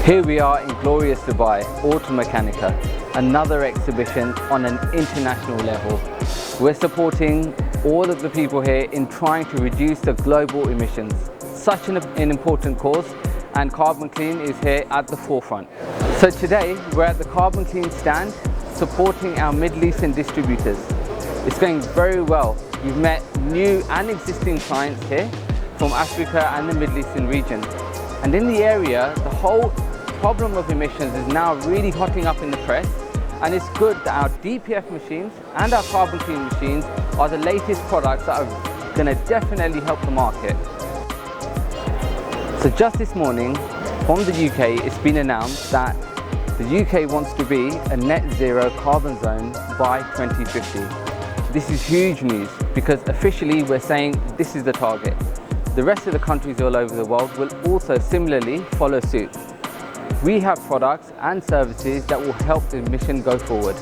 Here we are in glorious Dubai, Automechanika, another exhibition on an international level. We're supporting all of the people here in trying to reduce the global emissions. Such an important cause, and Carbon Clean is here at the forefront. So today we're at the Carbon Clean stand supporting our Middle Eastern distributors. It's going very well. We've met new and existing clients here from Africa and the Middle Eastern region. And in the area, the whole problem of emissions is now really hotting up in the press, and it's good that our DPF machines and our Carbon Clean machines are the latest products that are going to definitely help the market. So just this morning from the UK, it's been announced that the UK wants to be a net zero carbon zone by 2050. This is huge news because officially we're saying this is the target. The rest of the countries all over the world will also similarly follow suit. We have products and services that will help the mission go forward.